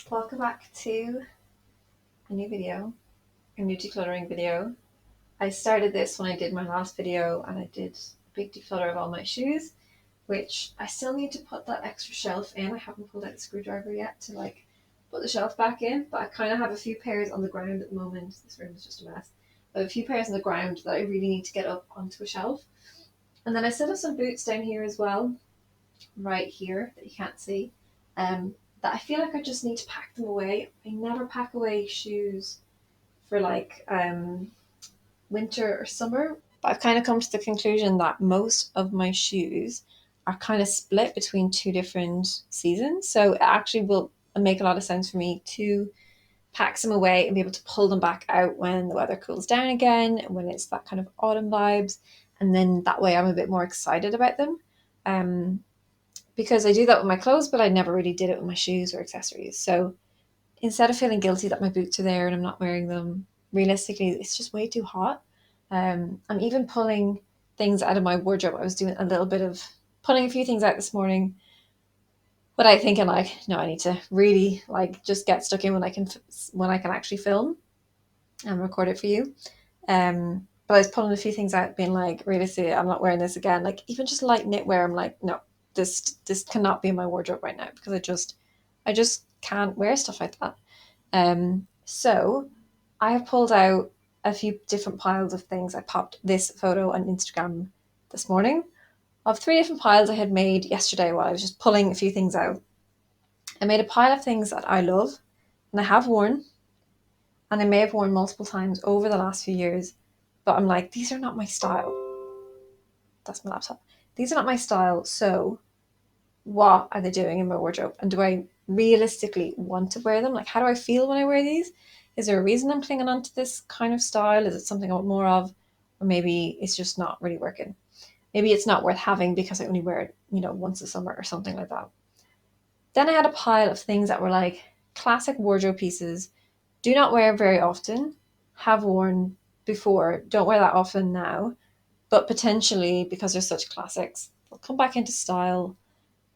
Welcome back to a new video, a new decluttering video. I started this when I did my last video and I did a big declutter of all my shoes, which I still need to put that extra shelf in. I haven't pulled out the screwdriver yet to put the shelf back in, but I kind of have a few pairs on the ground at the moment. This room is just a mess. I have a few pairs on the ground that I really need to get up onto a shelf. And then I still have some boots down here as well, right here that you can't see. That I feel like I just need to pack them away. I never pack away shoes for winter or summer. But I've kind of come to the conclusion that most of my shoes are kind of split between two different seasons. So it actually will make a lot of sense for me to pack some away and be able to pull them back out when the weather cools down again, when it's that kind of autumn vibes. And then that way I'm a bit more excited about them. Because I do that with my clothes, but I never really did it with my shoes or accessories. So instead of feeling guilty that my boots are there and I'm not wearing them, realistically, it's just way too hot. I'm even pulling things out of my wardrobe. I was doing a little bit of pulling a few things out this morning, but I thinking no, I need to really just get stuck in when I can actually film and record it for you. But I was pulling a few things out, being like, realistically, I'm not wearing this again. Like even just light knitwear, I'm like, no, this cannot be in my wardrobe right now because I just can't wear stuff like that. So I have pulled out a few different piles of things. I popped this photo on Instagram this morning of three different piles I had made yesterday while I was just pulling a few things out. I made a pile of things that I love and I have worn, and I may have worn multiple times over the last few years, but I'm like, these are not my style. That's my laptop. These are not my style, so what are they doing in my wardrobe? And do I realistically want to wear them? Like, how do I feel when I wear these? Is there a reason I'm clinging on to this kind of style? Is it something I want more of? Or maybe it's just not really working. Maybe it's not worth having because I only wear it, once a summer or something like that. Then I had a pile of things that were like classic wardrobe pieces, do not wear very often, have worn before, don't wear that often now, but potentially because they're such classics, they'll come back into style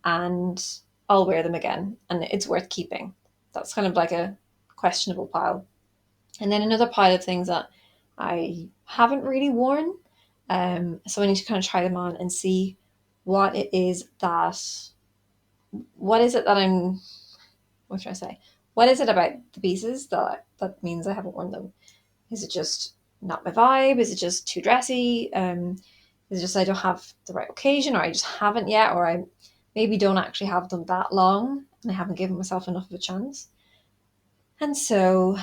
and I'll wear them again and it's worth keeping. That's kind of like a questionable pile. And then another pile of things that I haven't really worn. So I need to kind of try them on and see what it is that, what is it that I'm, what should I say? What is it about the pieces that means I haven't worn them? Is it just not my vibe? Is it just too dressy? Is it just I don't have the right occasion, or I just haven't yet, or I maybe don't actually have them that long and I haven't given myself enough of a chance? And so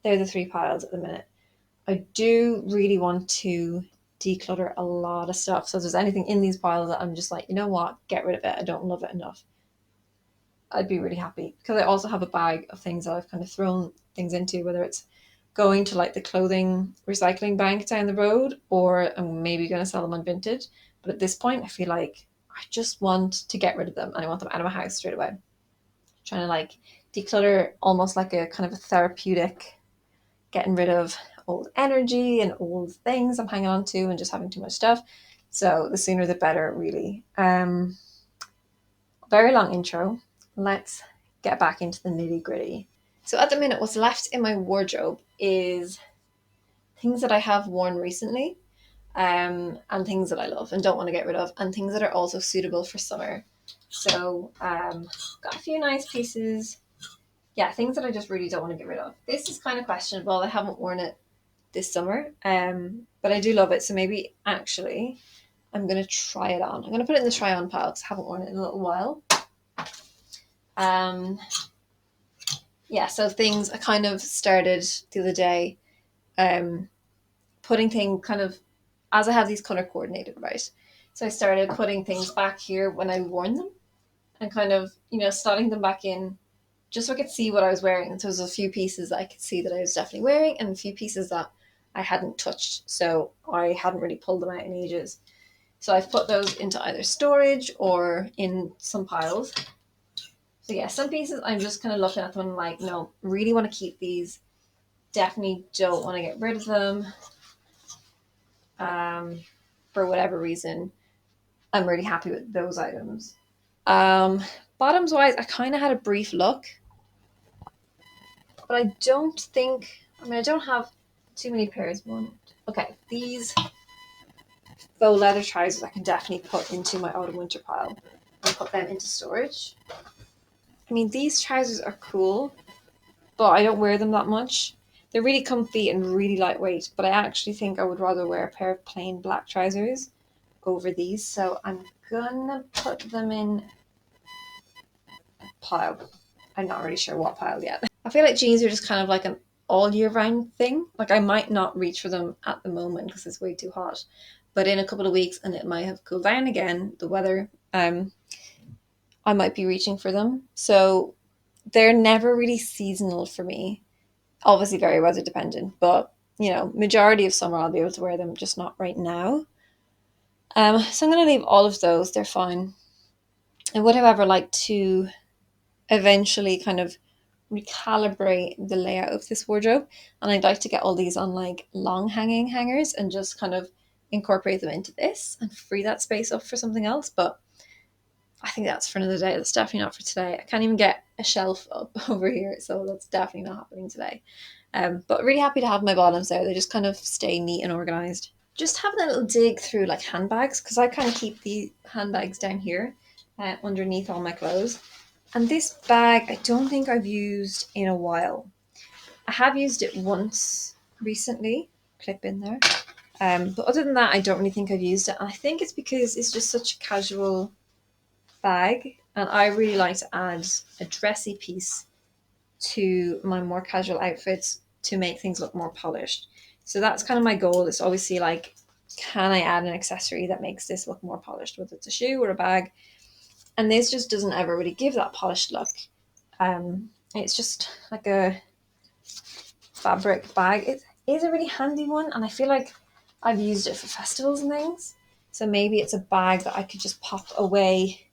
they're the three piles at the minute. I do really want to declutter a lot of stuff. So if there's anything in these piles that I'm just like, you know what, get rid of it. I don't love it enough. I'd be really happy because I also have a bag of things that I've kind of thrown things into, whether it's going to like the clothing recycling bank down the road or I'm maybe going to sell them on Vinted. But at this point, I feel like I just want to get rid of them and I want them out of my house straight away. Trying to declutter almost like a kind of a therapeutic, getting rid of old energy and old things I'm hanging on to and just having too much stuff. So the sooner the better, really. Very long intro. Let's get back into the nitty gritty. So at the minute, what's left in my wardrobe is things that I have worn recently, and things that I love and don't want to get rid of, and things that are also suitable for summer. So got a few nice pieces. Yeah, things that I just really don't want to get rid of. This is kind of questionable. I haven't worn it this summer, but I do love it. So maybe actually I'm going to try it on. I'm going to put it in the try on pile because I haven't worn it in a little while. Um, yeah, so things I kind of started the other day, putting things kind of as I have these color coordinated, right? So I started putting things back here when I worn them and kind of, slotting them back in just so I could see what I was wearing. And so there's a few pieces that I could see that I was definitely wearing and a few pieces that I hadn't touched. So I hadn't really pulled them out in ages. So I've put those into either storage or in some piles. So yeah, some pieces I'm just kind of looking at them like, no, really want to keep these. Definitely don't want to get rid of them. For whatever reason, I'm really happy with those items. Bottoms wise, I kind of had a brief look But I don't think, I mean, I don't have too many pairs. Okay, these faux leather trousers I can definitely put into my autumn winter pile and put them into storage. I mean, these trousers are cool, but I don't wear them that much. They're really comfy and really lightweight, but I actually think I would rather wear a pair of plain black trousers over these. So I'm gonna put them in a pile. I'm not really sure what pile yet. I feel like jeans are just kind of like an all year round thing. Like I might not reach for them at the moment because it's way too hot, but in a couple of weeks and it might have cooled down again, the weather, I might be reaching for them. So they're never really seasonal for me. Obviously very weather dependent, but you know, majority of summer I'll be able to wear them, just not right now. So I'm gonna leave all of those, they're fine. I would however like to eventually kind of recalibrate the layout of this wardrobe, and I'd like to get all these on like long hanging hangers and just kind of incorporate them into this and free that space up for something else. But I think that's for another day. That's definitely not for today. I can't even get a shelf up over here, so that's definitely not happening today. But really happy to have my bottoms there. They just kind of stay neat and organized. Just having a little dig through like handbags, because I kind of keep the handbags down here underneath all my clothes. And this bag, I don't think I've used in a while. I have used it once recently, clip in there. But other than that, I don't really think I've used it. And I think it's because it's just such a casual bag. And I really like to add a dressy piece to my more casual outfits to make things look more polished. So that's kind of my goal, is to always see like, can I add an accessory that makes this look more polished, whether it's a shoe or a bag. And this just doesn't ever really give that polished look. It's just like a fabric bag. It is a really handy one, and I feel like I've used it for festivals and things. So maybe it's a bag that I could just pop away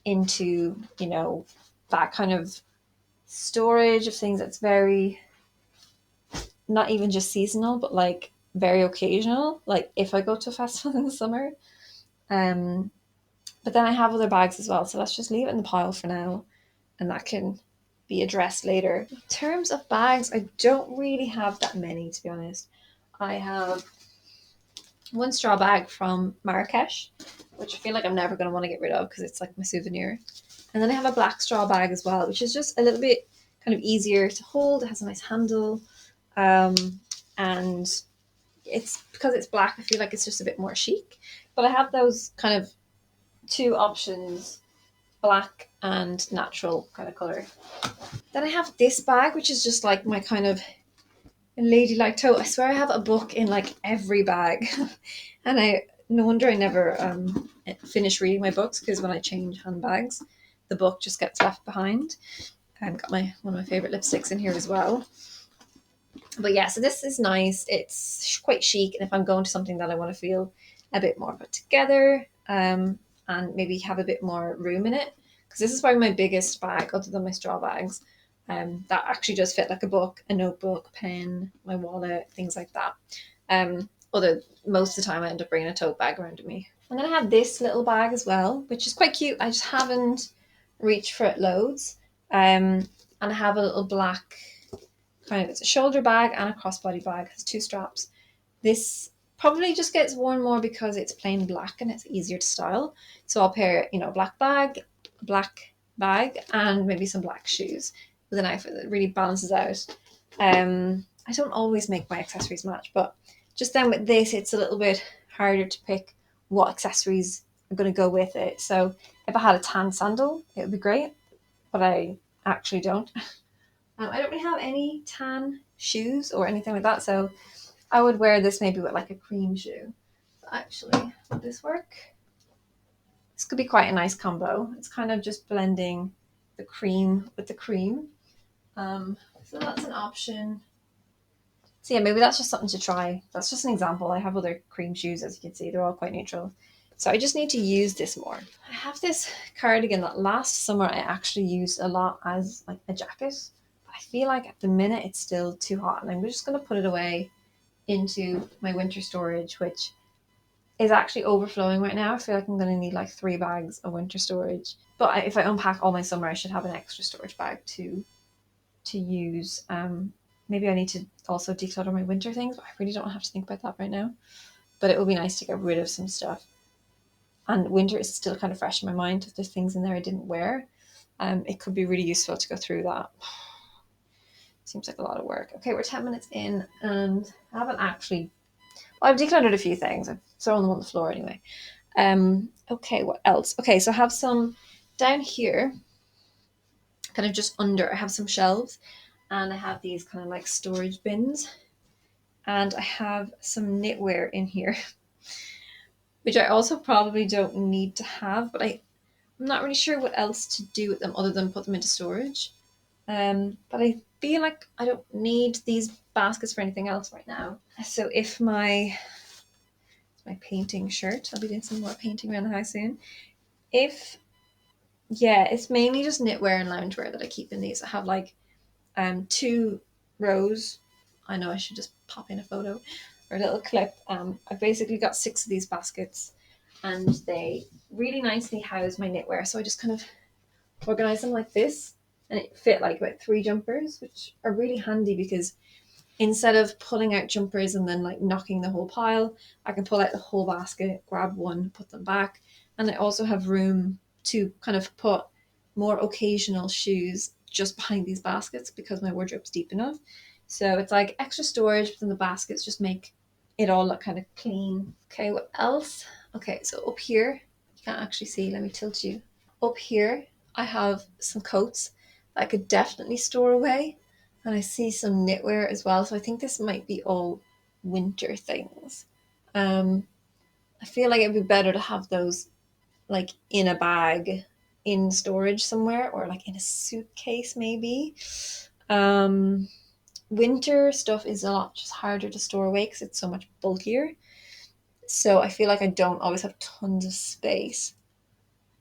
into, you know, that kind of storage of things that's very, not even just seasonal, but like very occasional. Like if I go to a festival in the summer. Um, but then I have other bags as well. So let's just leave it in the pile for now, and that can be addressed later. In terms of bags, I don't really have that many, to be honest. I have one straw bag from Marrakesh, which I feel like I'm never going to want to get rid of because it's like my souvenir. And then I have a black straw bag as well, which is just a little bit kind of easier to hold. It has a nice handle. Um, and it's because it's black, I feel like it's just a bit more chic. But I have those kind of two options, black and natural kind of color. Then I have this bag, which is just like my kind of ladylike tote. I swear I have a book in like every bag, and I no wonder I never finish reading my books, because when I change handbags, the book just gets left behind. I've got my one of my favorite lipsticks in here as well. But yeah, so this is nice. It's quite chic, and if I'm going to something that I want to feel a bit more put together, and maybe have a bit more room in it, because this is probably my biggest bag other than my straw bags. That actually does fit like a book, a notebook, pen, my wallet, things like that. Although most of the time I end up bringing a tote bag around with me. And then I have this little bag as well, which is quite cute. I just haven't reached for it loads. And I have a little black kind of, it's a shoulder bag and a crossbody bag. It has two straps. This probably just gets worn more because it's plain black and it's easier to style. So I'll pair, you know, black bag, and maybe some black shoes with an outfit that really balances out. I don't always make my accessories match, but just then with this, it's a little bit harder to pick what accessories are going to go with it. So if I had a tan sandal, it would be great, but I actually don't. I don't really have any tan shoes or anything like that, so I would wear this maybe with like a cream shoe. But actually, would this work? This could be quite a nice combo. It's kind of just blending the cream with the cream. So that's an option. So yeah, maybe that's just something to try. That's just an example. I have other cream shoes, as you can see. They're all quite neutral. So I just need to use this more. I have this cardigan that last summer I actually used a lot as like a jacket. But I feel like at the minute it's still too hot, and I'm just going to put it away into my winter storage, which is actually overflowing right now. I feel like I'm going to need like 3 bags of winter storage. But if I unpack all my summer, I should have an extra storage bag too. to use. Maybe I need to also declutter my winter things, but I really don't have to think about that right now. But it would be nice to get rid of some stuff. And winter is still kind of fresh in my mind. If there's things in there I didn't wear, it could be really useful to go through that. Seems like a lot of work. Okay, we're 10 minutes in and I haven't actually, well, I've decluttered a few things. I've thrown them on the floor anyway. Okay, what else? Okay, so I have some down here, kind of just under, I have some shelves and I have these kind of like storage bins and I have some knitwear in here, which I also probably don't need to have, but I'm not really sure what else to do with them other than put them into storage. But I feel like I don't need these baskets for anything else right now. So if my painting shirt, I'll be doing some more painting around the house soon. If yeah, it's mainly just knitwear and loungewear that I keep in these. I have like 2 rows. I know I should just pop in a photo or a little clip. I've basically got 6 of these baskets and they really nicely house my knitwear. So I just kind of organize them like this and it fit like about 3 jumpers, which are really handy because instead of pulling out jumpers and then like knocking the whole pile, I can pull out the whole basket, grab one, put them back. And I also have room to kind of put more occasional shoes just behind these baskets because my wardrobe's deep enough. So it's like extra storage, but then the baskets just make it all look kind of clean. Okay, what else? Okay, so up here, you can't actually see, let me tilt you. Up here, I have some coats that I could definitely store away. And I see some knitwear as well. So I think this might be all winter things. I feel like it'd be better to have those like in a bag in storage somewhere or like in a suitcase maybe. Um, Winter stuff is a lot just harder to store away because it's so much bulkier. So I feel like I don't always have tons of space.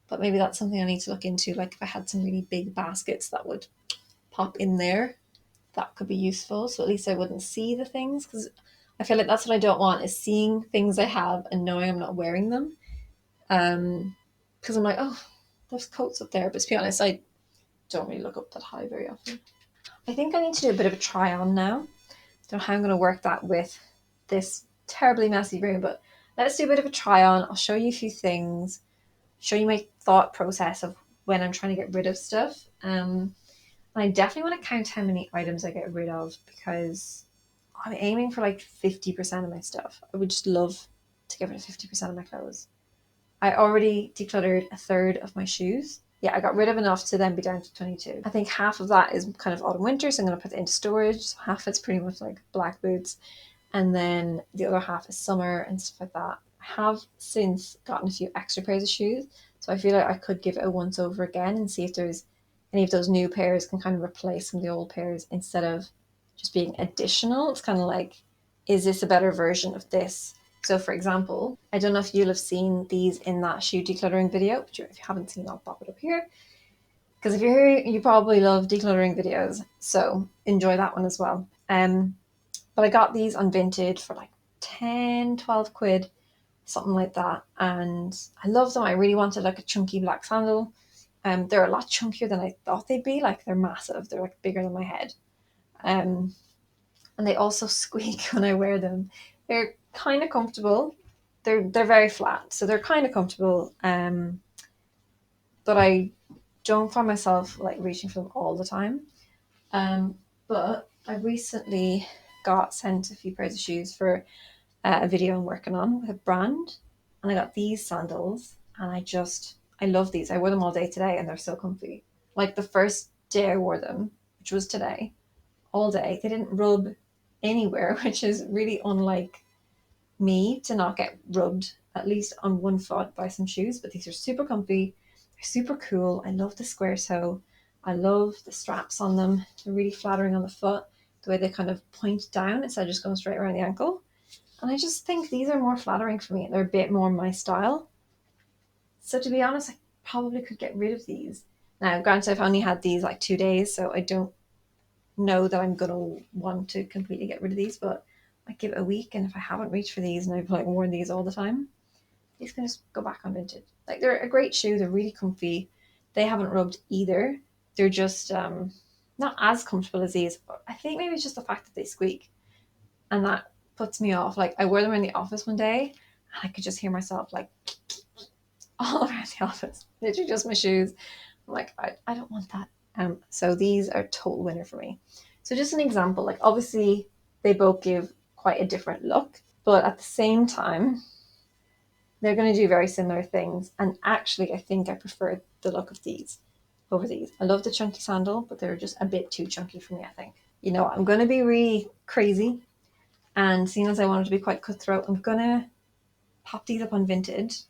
But maybe that's something I need to look into. Like if I had some really big baskets that would pop in there, that could be useful. So at least I wouldn't see the things because I feel like that's what I don't want is seeing things I have and knowing I'm not wearing them. Because I'm like, oh, there's coats up there. But to be honest, I don't really look up that high very often. I think I need to do a bit of a try on now. Don't know how I'm going to work that with this terribly messy room, but let's do a bit of a try on. I'll show you a few things, show you my thought process of when I'm trying to get rid of stuff. And I definitely want to count how many items I get rid of because I'm aiming for like 50% of my stuff. I would just love to get rid of 50% of my clothes. I already decluttered a third of my shoes. Yeah, I got rid of enough to then be down to 22. I think half of that is kind of autumn winter, so I'm going to put it into storage. So half it's pretty much like black boots. And then the other half is summer and stuff like that. I have since gotten a few extra pairs of shoes. So I feel like I could give it a once over again and see if there's any of those new pairs can kind of replace some of the old pairs instead of just being additional. It's kind of like, is this a better version of this? So for example, I don't know if you'll have seen these in that shoe decluttering video, but if you haven't seen, I'll pop it up here. Because if you're here, you probably love decluttering videos. So enjoy that one as well. But I got these on Vinted for like 10, 12 quid, something like that. And I love them. I really wanted like a chunky black sandal. They're a lot chunkier than I thought they'd be. Like they're massive. They're like bigger than my head. And they also squeak when I wear them. They're kind of comfortable. They're very flat, so they're kind of comfortable. But I don't find myself like reaching for them all the time. But I recently got sent a few pairs of shoes for a video I'm working on with a brand, and I got these sandals, and I love these. I wore them all day today, and they're so comfy. Like the first day I wore them, which was today, all day, they didn't rub anywhere, which is really unlike me to not get rubbed at least on one foot by some shoes. But these are super comfy, they're super cool. I love the square toe, I love the straps on them. They're really flattering on the foot, the way they kind of point down instead of just going straight around the ankle. And I just think these are more flattering for me. They're a bit more my style. So to be honest, I probably could get rid of these. Now granted, I've only had these like 2 days, so I don't know that I'm gonna want to completely get rid of these, but I give it a week, and if I haven't reached for these and I've like worn these all the time, these can just go back on Vinted. Like they're a great shoe, they're really comfy. They haven't rubbed either. They're just not as comfortable as these. But I think maybe it's just the fact that they squeak, and that puts me off. Like I wore them in the office one day, and I could just hear myself like all around the office. Literally just my shoes. I'm like, I don't want that. So these are a total winner for me. So just an example, like obviously they both give quite a different look, but at the same time, they're going to do very similar things. And actually, I think I prefer the look of these over these. I love the chunky sandal, but they're just a bit too chunky for me, I think. You know, I'm going to be really crazy. And seeing as I wanted to be quite cutthroat, I'm going to pop these up on Vinted.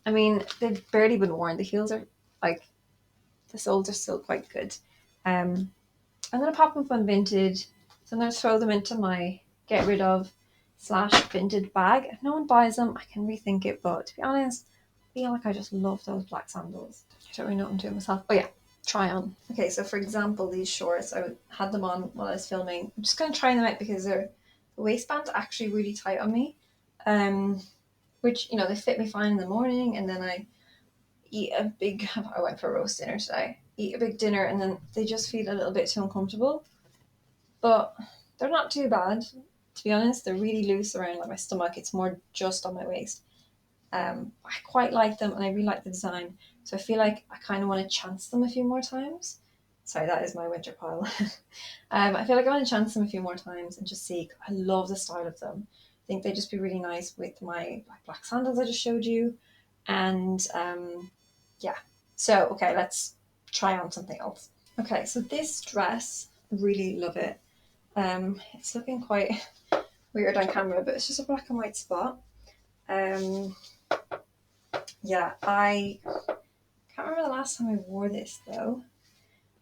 I mean, they've barely been worn. The heels are like, the soles are still quite good. I'm going to pop them up on Vinted. So I'm going to throw them into my get rid of / Vinted bag. If no one buys them, I can rethink it. But to be honest, I feel like I just love those black sandals. I don't really know what I'm doing myself. Oh yeah, try on. Okay, so for example, these shorts, I had them on while I was filming. I'm just going to try them out because the waistband's actually really tight on me. Which, you know, they fit me fine in the morning, and then I went for a roast dinner today. Eat a big dinner and then they just feel a little bit too uncomfortable. But they're not too bad, to be honest. They're really loose around like my stomach. It's more just on my waist. I quite like them and I really like the design. So I feel like I kind of want to chance them a few more times. Sorry, that is my winter pile. I feel like I want to chance them a few more times and just see. I love the style of them. I think they'd just be really nice with my black sandals I just showed you. And yeah. So, okay, let's try on something else. Okay, so this dress, really love it. It's looking quite weird on camera, but it's just a black and white spot. Yeah, I can't remember the last time I wore this though.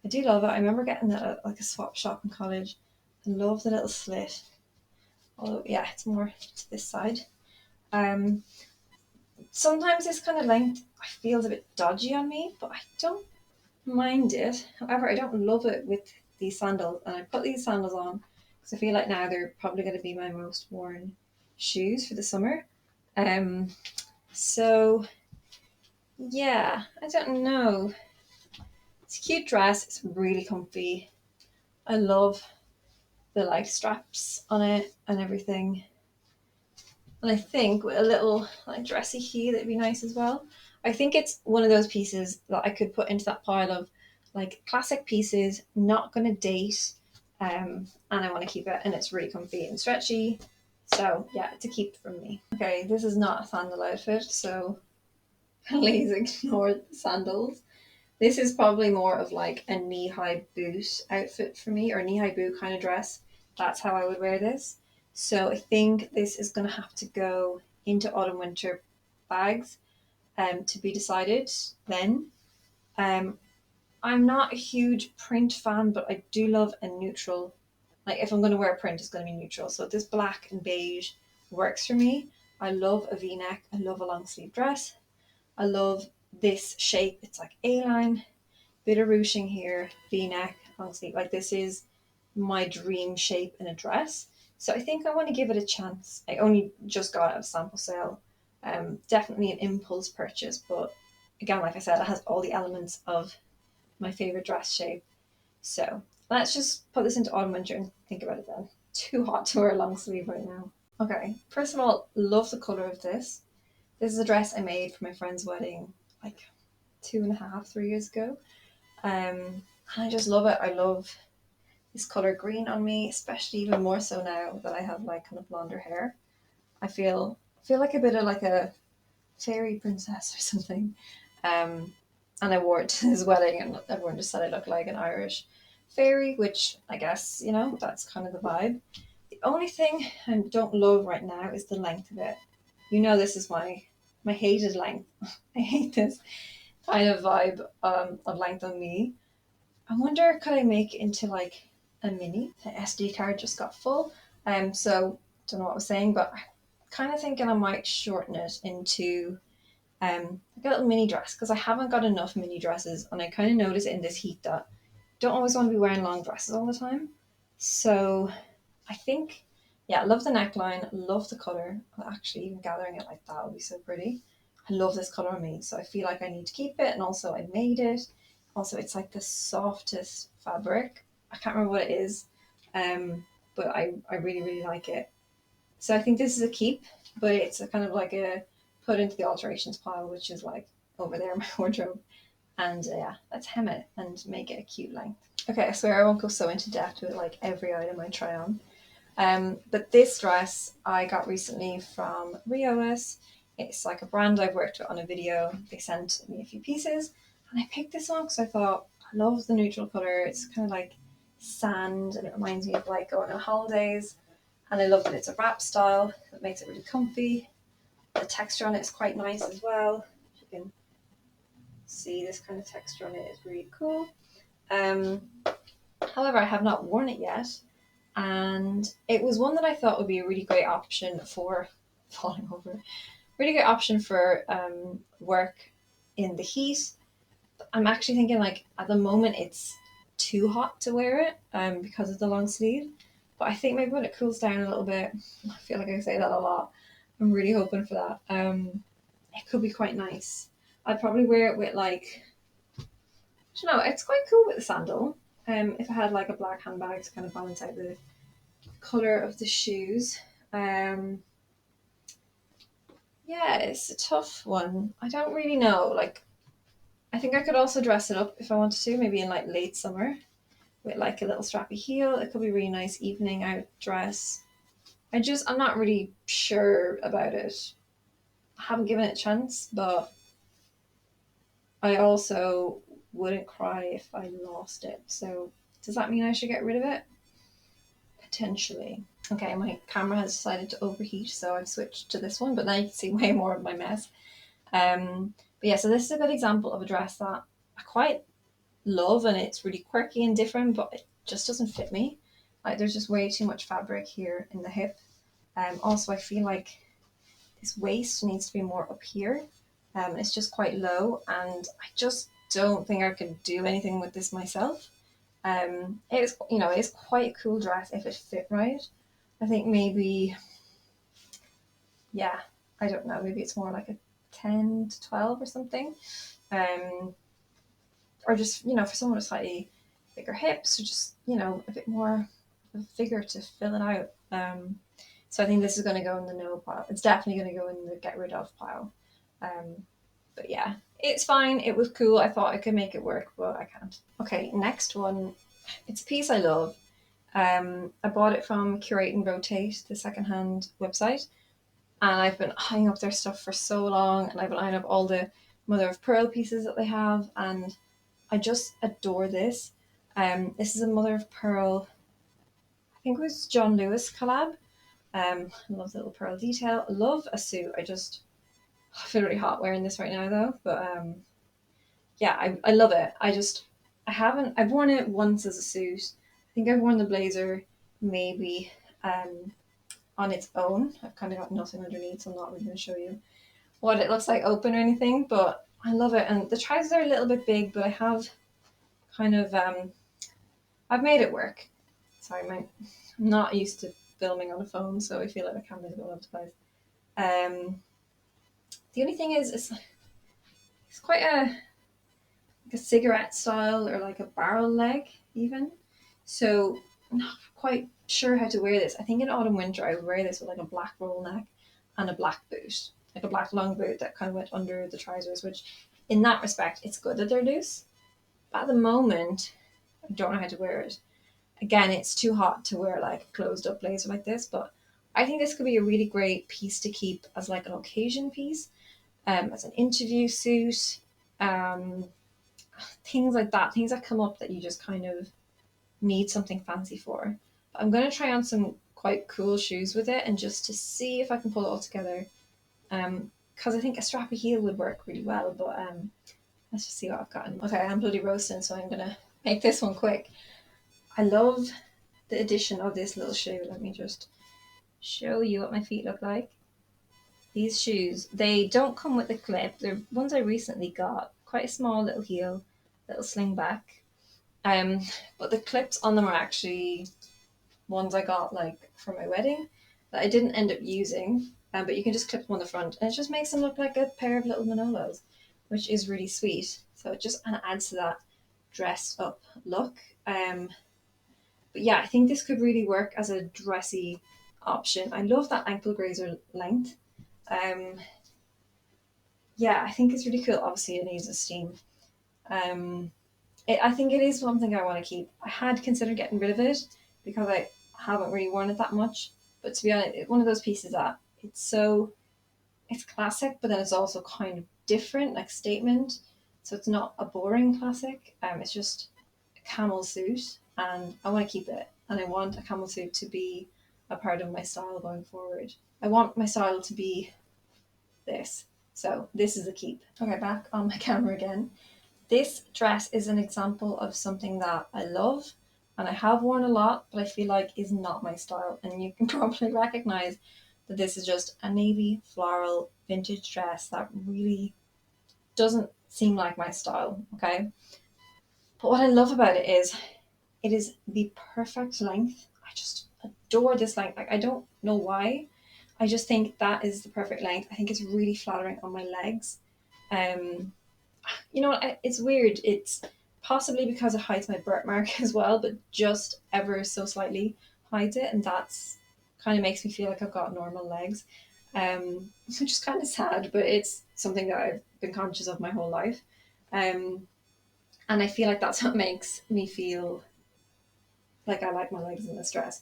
I do love it. I remember getting it at like a swap shop in college. I love the little slit. Although, yeah, it's more to this side. Sometimes this kind of length I feels a bit dodgy on me, but I don't mind it. However, I don't love it with these sandals, and I put these sandals on because I feel like now they're probably going to be my most worn shoes for the summer. Um, so yeah, I don't know. It's a cute dress. It's really comfy. I love the like straps on it and everything. And I think with a little like dressy heel, that'd be nice as well. I think it's one of those pieces that I could put into that pile of like classic pieces, not gonna date, and I want to keep it, and it's really comfy and stretchy. So yeah, it's a keep from me. Okay, this is not a sandal outfit, so please ignore the sandals. This is probably more of like a knee-high boot outfit for me, or knee-high boot kind of dress. That's how I would wear this. So I think this is going to have to go into autumn winter bags, to be decided then. Um, I'm not a huge print fan, but I do love a neutral. Like if I'm going to wear a print, it's going to be neutral. So this black and beige works for me. I love a V-neck. I love a long sleeve dress. I love this shape. It's like A-line, bit of ruching here, V-neck, long sleeve. Like this is my dream shape in a dress. So I think I want to give it a chance. I only just got out of sample sale. Definitely an impulse purchase, but again, like I said, it has all the elements of my favorite dress shape. So let's just put this into autumn winter and think about it then. Too hot to wear a long sleeve right now. Okay, first of all, love the colour of this. This is a dress I made for my friend's wedding like 2.5, 3 years ago. And I just love it. I love this color green on me, especially even more so now that I have like kind of blonder hair. I feel like a bit of like a fairy princess or something. And I wore it to his wedding, and everyone just said I look like an Irish fairy, which I guess, you know, that's kind of the vibe. The only thing I don't love right now is the length of it. You know, this is my hated length. I hate this kind of vibe of length on me. I wonder, could I make it into like a mini? The SD card just got full. So don't know what I was saying, but I'm kind of thinking I might shorten it into like a little mini dress, because I haven't got enough mini dresses, and I kind of notice in this heat that I don't always want to be wearing long dresses all the time. So I think, yeah, I love the neckline, love the color. Actually, even gathering it like that would be so pretty. I love this color on me, so I feel like I need to keep it, and also I made it. Also, it's like the softest fabric. I can't remember what it is, but I really, really like it. So I think this is a keep, but it's a kind of like a put into the alterations pile, which is like over there in my wardrobe. And yeah, let's hem it and make it a cute length. Okay, I swear I won't go so into depth with like every item I try on. But this dress I got recently from Rioas. It's like a brand I've worked with on a video. They sent me a few pieces, and I picked this one because I thought I love the neutral color. It's kind of like sand, and it reminds me of like going on holidays. And I love that it's a wrap style. That makes it really comfy. The texture on it is quite nice as well. You can see this kind of texture on it is really cool. Um, However, I have not worn it yet, and it was one that I thought would be a really great option for falling over. Really great option for work in the heat. I'm actually thinking like at the moment it's too hot to wear it because of the long sleeve. But I think maybe when it cools down a little bit, I feel like I say that a lot. I'm really hoping for that. It could be quite nice. I'd probably wear it with like, I don't know, it's quite cool with the sandal. If I had like a black handbag to kind of balance out the color of the shoes. Yeah, it's a tough one. I don't really know. Like, I think I could also dress it up if I wanted to, maybe in like late summer with like a little strappy heel. It could be a really nice evening out dress. I'm not really sure about it. I haven't given it a chance, but I also wouldn't cry if I lost it. So does that mean I should get rid of it? Potentially. Okay, my camera has decided to overheat, so I've switched to this one, but now you can see way more of my mess. But yeah, so this is a good example of a dress that I quite love, and it's really quirky and different, but it just doesn't fit me. Like there's just way too much fabric here in the hip. Also, I feel like this waist needs to be more up here. It's just quite low, and I just don't think I could do anything with this myself. It's quite a cool dress if it fit right. I think maybe, yeah, I don't know, maybe it's more like a 10 to 12 or something. Um, or just, for someone with slightly bigger hips, or just, a bit more of a figure to fill it out. So I think this is going to go in the no pile. It's definitely going to go in the get rid of pile. Um, but yeah, it's fine. It was cool. I thought I could make it work, but I can't. Okay, next one. It's a piece I love. I bought it from Curate and Rotate, the secondhand website, and I've been eyeing up their stuff for so long, and I've been eyeing up all the mother of pearl pieces that they have, and I just adore this. This is a mother of pearl. I think it was John Lewis collab. I love the little pearl detail. I love a suit. I feel really hot wearing this right now though, but yeah, I love it. I've worn it once as a suit. I think I've worn the blazer maybe on its own. I've kind of got nothing underneath, so I'm not really going to show you what it looks like open or anything, but I love it. And the trousers are a little bit big, but I have kind of, I've made it work. Sorry, I'm not used to filming on a phone, so I feel like the camera's going over the place. The only thing is, it's quite like a cigarette style or like a barrel leg even. So I'm not quite sure how to wear this. I think in autumn winter I would wear this with like a black roll neck and a black boot, like a black long boot that kind of went under the trousers, which in that respect it's good that they're loose. But at the moment I don't know how to wear it. Again, it's too hot to wear like a closed up blazer like this, but I think this could be a really great piece to keep as like an occasion piece, as an interview suit, um, things like that, things that come up that you just kind of need something fancy for. But I'm going to try on some quite cool shoes with it and just to see if I can pull it all together. Because I think a strappy heel would work really well, but let's just see what I've gotten. Okay, I'm bloody roasting, so I'm going to make this one quick. I love the addition of this little shoe. Let me just show you what my feet look like. These shoes, they don't come with the clip. They're ones I recently got. Quite a small little heel, little sling back. Um, but the clips on them are actually ones I got like for my wedding that I didn't end up using. But you can just clip them on the front, and it just makes them look like a pair of little Manolos, which is really sweet. So it just kind of adds to that dressed up look. But yeah, I think this could really work as a dressy option. I love that ankle grazer length. Um, yeah, I think it's really cool. Obviously, it needs a steam. Um, I think it is something I want to keep. I had considered getting rid of it because I haven't really worn it that much. But to be honest, it's one of those pieces that it's classic, but then it's also kind of different, like statement. So it's not a boring classic. It's just a camel suit, and I want to keep it. And I want a camel suit to be a part of my style going forward. I want my style to be this. So this is a keep. Okay, back on my camera again. This dress is an example of something that I love and I have worn a lot, but I feel like is not my style. And you can probably recognize that this is just a navy floral vintage dress that really doesn't seem like my style. Okay. But what I love about it is the perfect length. I just adore this length. Like, I don't know why. I just think that is the perfect length. I think it's really flattering on my legs. Um, you know what? It's weird. It's possibly because it hides my birthmark as well, but just ever so slightly hides it, and that's kind of makes me feel like I've got normal legs, which is kind of sad. But it's something that I've been conscious of my whole life, and I feel like that's what makes me feel like I like my legs in this dress.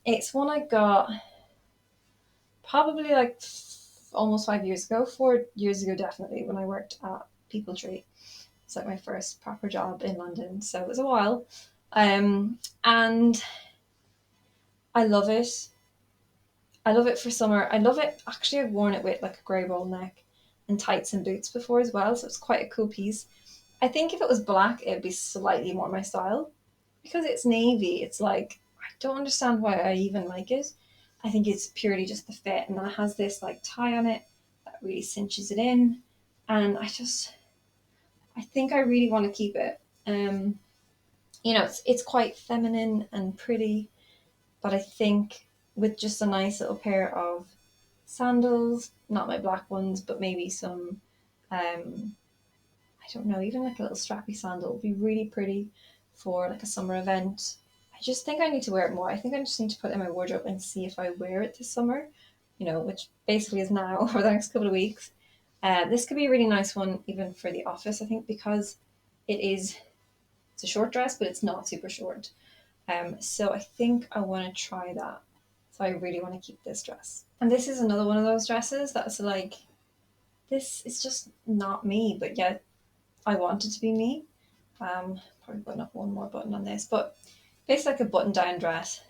It's one I got probably like almost 5 years ago, 4 years ago, definitely, when I worked at People Tree. It's like my first proper job in London, so it was a while. And I love it. I love it for summer. I love it. Actually, I've worn it with like a grey roll neck and tights and boots before as well, so it's quite a cool piece. I think if it was black, it'd be slightly more my style. Because it's navy, it's like, I don't understand why I even like it. I think it's purely just the fit, and then it has this like tie on it that really cinches it in. And I think I really want to keep it. It's quite feminine and pretty, but I think with just a nice little pair of sandals, not my black ones, but maybe some, I don't know, even like a little strappy sandal would be really pretty for like a summer event. I just think I need to wear it more. I think I just need to put it in my wardrobe and see if I wear it this summer, which basically is now over the next couple of weeks. This could be a really nice one even for the office, I think, because it's a short dress, but it's not super short. So I think I want to try that. So I really want to keep this dress. And this is another one of those dresses that's like, this is just not me, but yet I want it to be me. Probably putting up one more button on this, but it's like a button down dress.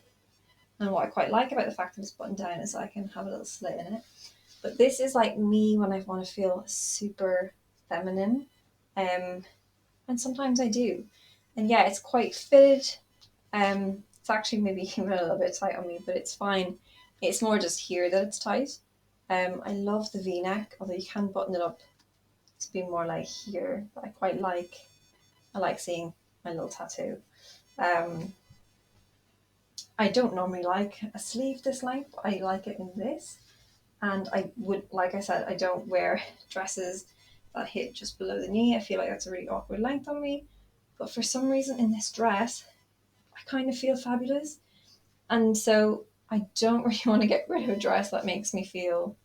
And what I quite like about the fact that it's buttoned down is I can have a little slit in it. But this is like me when I want to feel super feminine. And sometimes I do. And yeah, it's quite fitted. It's actually maybe even a little bit tight on me, but it's fine. It's more just here that it's tight. I love the V-neck, although you can button it up to be more like here. But I like seeing my little tattoo. Um, I don't normally like a sleeve this length. I like it in this. And I would, like I said, I don't wear dresses that hit just below the knee. I feel like that's a really awkward length on me. But for some reason in this dress, I kind of feel fabulous. And so I don't really want to get rid of a dress that makes me feel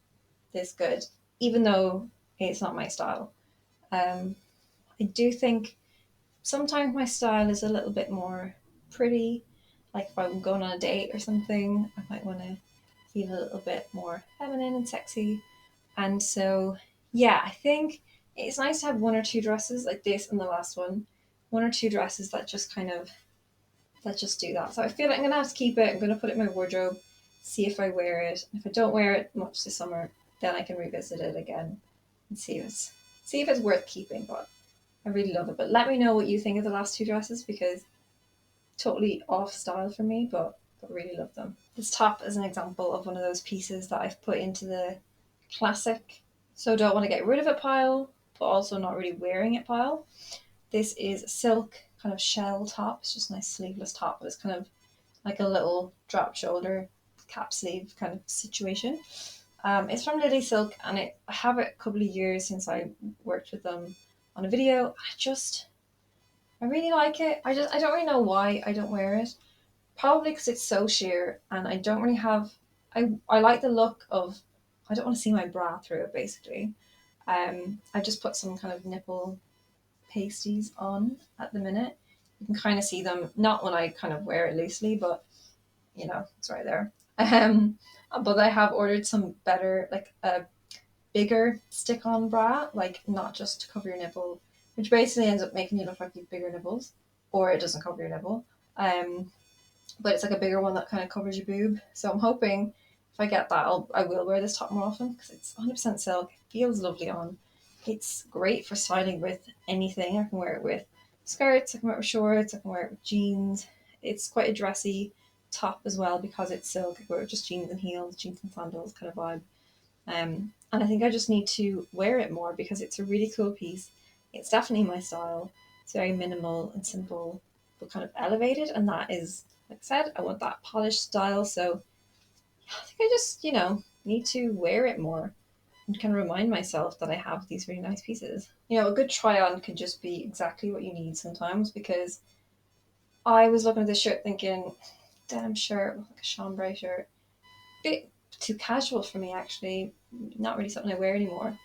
this good, even though it's not my style. I do think sometimes my style is a little bit more pretty. Like if I'm going on a date or something, I might want to feel a little bit more feminine and sexy. And so, yeah, I think it's nice to have one or two dresses like this and the last one or two dresses that just kind of let's just do that. So I feel like I'm gonna have to keep it. I'm gonna put it in my wardrobe, see if I wear it. If I don't wear it much this summer, then I can revisit it again and see if it's worth keeping. But I really love it. But let me know what you think of the last two dresses because totally off style for me, but really love them. This top is an example of one of those pieces that I've put into the classic, so don't want to get rid of it pile, but also not really wearing it pile. This is a silk kind of shell top. It's just a nice sleeveless top, but it's kind of like a little drop shoulder cap sleeve kind of situation. It's from Lily Silk, and I have it a couple of years since I worked with them on a video. I really like it. I don't really know why I don't wear it. Probably because it's so sheer and I don't really have. I like the look of. I don't want to see my bra through it basically. I just put some kind of nipple pasties on at the minute. You can kind of see them, not when I kind of wear it loosely, but it's right there. Um, but I have ordered some better, like a bigger stick-on bra, like not just to cover your nipple, which basically ends up making you look like you have bigger nipples, or it doesn't cover your nipple. Um, but it's like a bigger one that kind of covers your boob. So I'm hoping if I get that, I will wear this top more often because it's 100% silk. It feels lovely on. It's great for styling with anything. I can wear it with skirts, I can wear it with shorts, I can wear it with jeans. It's quite a dressy top as well because it's silk. I can wear it with just jeans and heels, jeans and sandals kind of vibe. And I think I just need to wear it more because it's a really cool piece. It's definitely my style. It's very minimal and simple, but kind of elevated. And that is, like I said, I want that polished style. So I think I just, need to wear it more and kind of remind myself that I have these really nice pieces. A good try on can just be exactly what you need sometimes because I was looking at this shirt thinking, denim shirt, like a chambray shirt, bit too casual for me actually, not really something I wear anymore.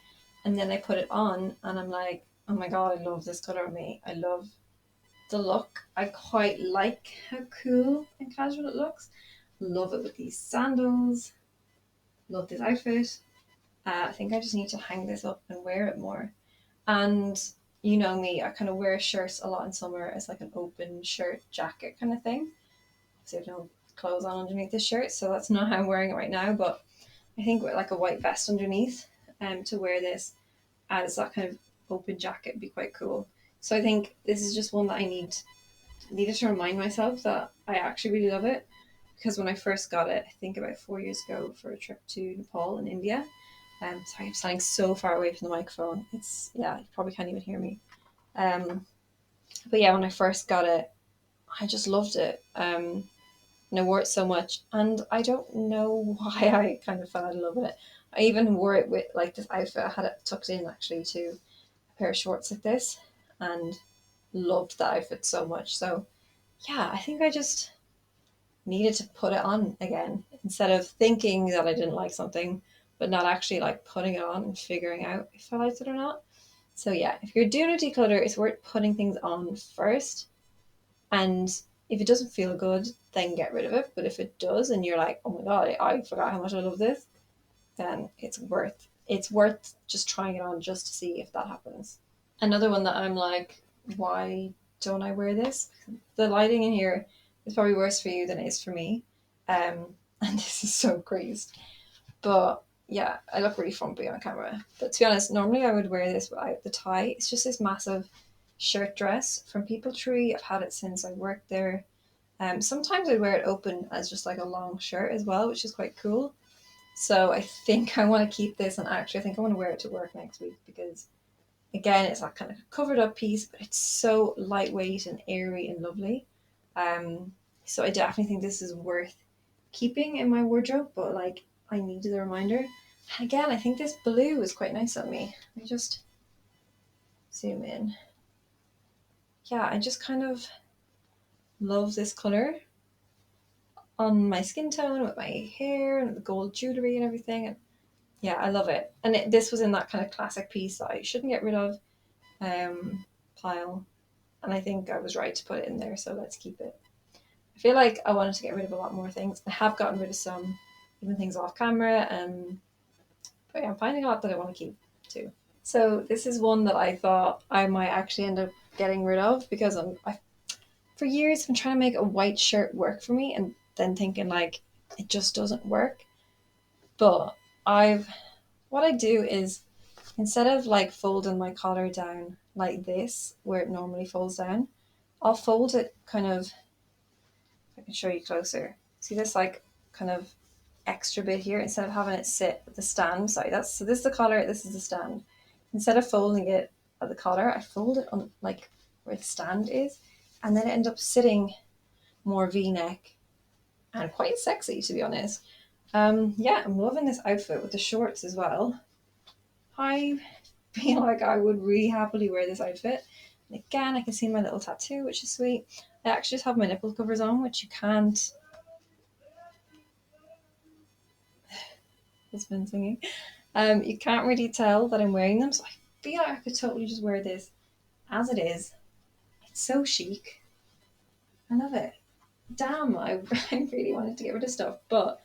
And then I put it on and I'm like, oh my god, I love this color on me. I love the look. I quite like how cool and casual it looks. Love it with these sandals. Love this outfit. I think I just need to hang this up and wear it more. And you know me, I kind of wear shirts a lot in summer as like an open shirt jacket kind of thing. So I have no clothes on underneath this shirt, so that's not how I'm wearing it right now. But I think with like a white vest underneath, to wear this as that kind of open jacket would be quite cool. So I think this is just one that I needed to remind myself that I actually really love it because when I first got it, I think about 4 years ago for a trip to Nepal in India. Sorry, I'm standing so far away from the microphone. It's you probably can't even hear me. Um, but yeah, when I first got it, I just loved it. And I wore it so much, and I don't know why I kind of fell out of love with it. I even wore it with like this outfit. I had it tucked in actually to a pair of shorts like this, and loved that outfit so much. So yeah, I think I just needed to put it on again instead of thinking that I didn't like something, but not actually like putting it on and figuring out if I liked it or not. So yeah, if you're doing a declutter, it's worth putting things on first, and if it doesn't feel good, then get rid of it. But if it does, and you're like, oh my god, I forgot how much I love this, then it's worth just trying it on just to see if that happens. Another one that I'm like, why don't I wear this? The lighting in here is probably worse for you than it is for me. And this is so crazed. But yeah, I look really frumpy on camera. But to be honest, normally I would wear this without the tie. It's just this massive shirt dress from People Tree. I've had it since I worked there. Sometimes I wear it open as just like a long shirt as well, which is quite cool. So I think I want to keep this, and actually I think I want to wear it to work next week because again it's that kind of covered up piece, but it's so lightweight and airy and lovely. Um, so I definitely think this is worth keeping in my wardrobe, but like I needed a reminder. And again, I think this blue is quite nice on me. Let me just zoom in. Yeah, I just kind of love this color on my skin tone with my hair and the gold jewelry and everything. And yeah, I love it. And this was in that kind of classic piece that I shouldn't get rid of pile. And I think I was right to put it in there, so let's keep it. I feel like I wanted to get rid of a lot more things. I have gotten rid of some, even things off camera, but yeah, I'm finding a lot that I want to keep too. So this is one that I thought I might actually end up getting rid of because for years I've been trying to make a white shirt work for me, and then thinking like it just doesn't work. But what I do is instead of like folding my collar down like this, where it normally folds down, I'll fold it kind of, I can show you closer. See this like kind of extra bit here instead of having it sit at the stand. Sorry, so this is the collar, this is the stand. Instead of folding it at the collar, I fold it on like where the stand is, and then it ends up sitting more V-neck and quite sexy to be honest. Yeah, I'm loving this outfit with the shorts as well. I feel like I would really happily wear this outfit. Again, I can see my little tattoo, which is sweet. I actually just have my nipple covers on, which you can't. Husband singing. You can't really tell that I'm wearing them, so I feel like I could totally just wear this as it is. It's so chic. I love it. Damn, I really wanted to get rid of stuff, but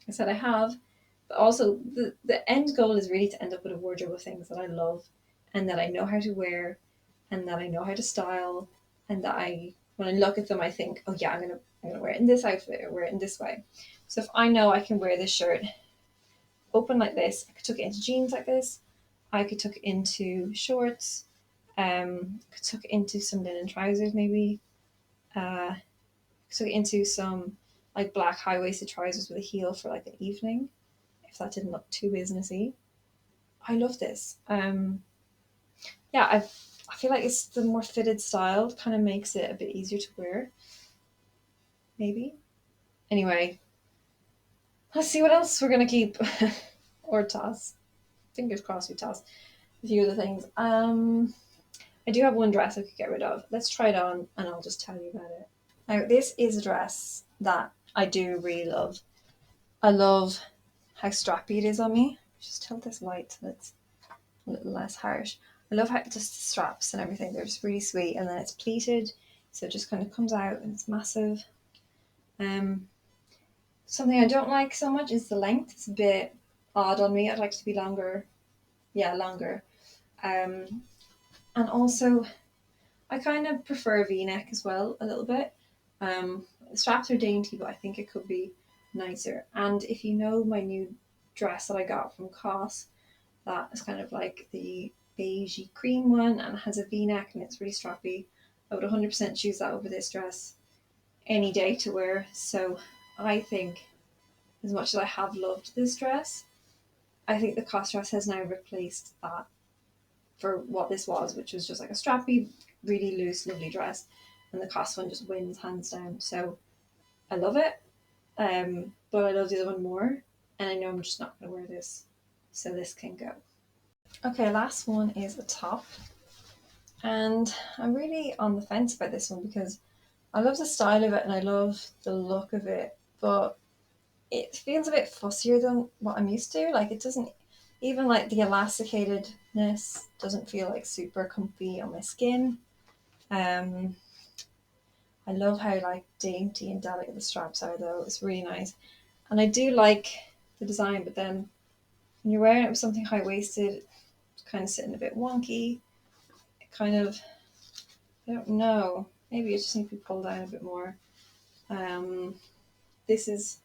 I said I have. But also, the end goal is really to end up with a wardrobe of things that I love and that I know how to wear and that I know how to style and that when I look at them, I think, oh yeah, I'm gonna wear it in this outfit or wear it in this way. So if I know I can wear this shirt open like this, I could tuck it into jeans like this, I could tuck it into shorts, could tuck it into some linen trousers maybe, tuck it into some like black high waisted trousers with a heel for like an evening, if that didn't look too businessy. I love this. Yeah, I feel like it's the more fitted style kind of makes it a bit easier to wear, maybe. Anyway, let's see what else we're gonna keep or toss. Fingers crossed we toss a few other things. I do have one dress I could get rid of. Let's try it on and I'll just tell you about it. Now, this is a dress that I do really love. I love how strappy it is on me. Just tilt this light so it's a little less harsh. I love how just the straps and everything, they're just really sweet. And then it's pleated, so it just kind of comes out and it's massive. Something I don't like so much is the length. It's a bit odd on me. I'd like it to be longer. Yeah, longer. Um, and also, I kind of prefer a V-neck as well, a little bit. The straps are dainty, but I think it could be nicer. And if you know my new dress that I got from COS, that is kind of like the beigey cream one and has a V-neck and it's really strappy. I would 100% choose that over this dress any day to wear. So I think, as much as I have loved this dress, I think the COS dress has now replaced that for what this was, which was just like a strappy, really loose, lovely dress. And the COS one just wins hands down. So I love it, but I love the other one more. And I know I'm just not going to wear this. So this can go. Okay, last one is a top. And I'm really on the fence about this one because I love the style of it and I love the look of it, but it feels a bit fussier than what I'm used to. Like it doesn't even like the elasticatedness doesn't feel like super comfy on my skin. Um, I love how like dainty and delicate the straps are though. It's really nice. And I do like the design, but then when you're wearing it with something high waisted, it's kind of sitting a bit wonky. It kind of, I don't know. Maybe it just needs to be pulled down a bit more. Um, this is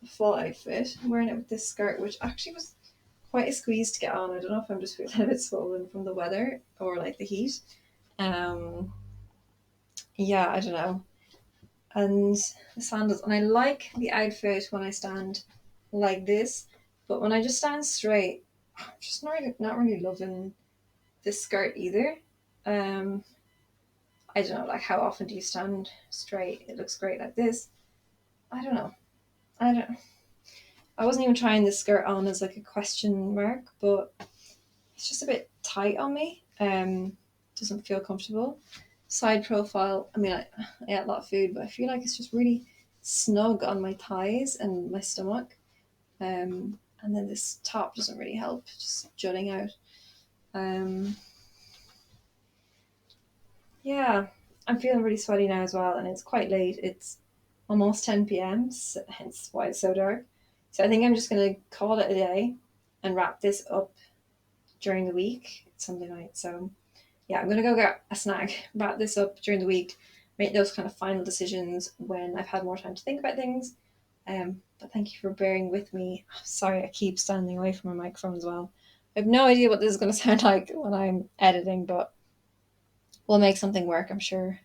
a full outfit. I'm wearing it with this skirt, which actually was quite a squeeze to get on. I don't know if I'm just feeling a bit swollen from the weather or like the heat. Um, yeah, I don't know. And the sandals, and I like the outfit when I stand like this, but when I just stand straight, I'm just not really loving this skirt either. Um, I don't know, like how often do you stand straight? It looks great like this. I don't know. I don't. I wasn't even trying this skirt on as like a question mark, but it's just a bit tight on me. Doesn't feel comfortable. Side profile. I mean, I ate a lot of food, but I feel like it's just really snug on my thighs and my stomach. And then this top doesn't really help, just jutting out. Um, yeah, I'm feeling really sweaty now as well, and it's quite late. It's almost 10 p.m., so, hence why it's so dark. So I think I'm just going to call it a day and wrap this up during the week. It's Sunday night, so yeah, I'm gonna go get a snack, wrap this up during the week, make those kind of final decisions when I've had more time to think about things. But thank you for bearing with me. Sorry, I keep standing away from my microphone as well. I have no idea what this is going to sound like when I'm editing, but we'll make something work, I'm sure.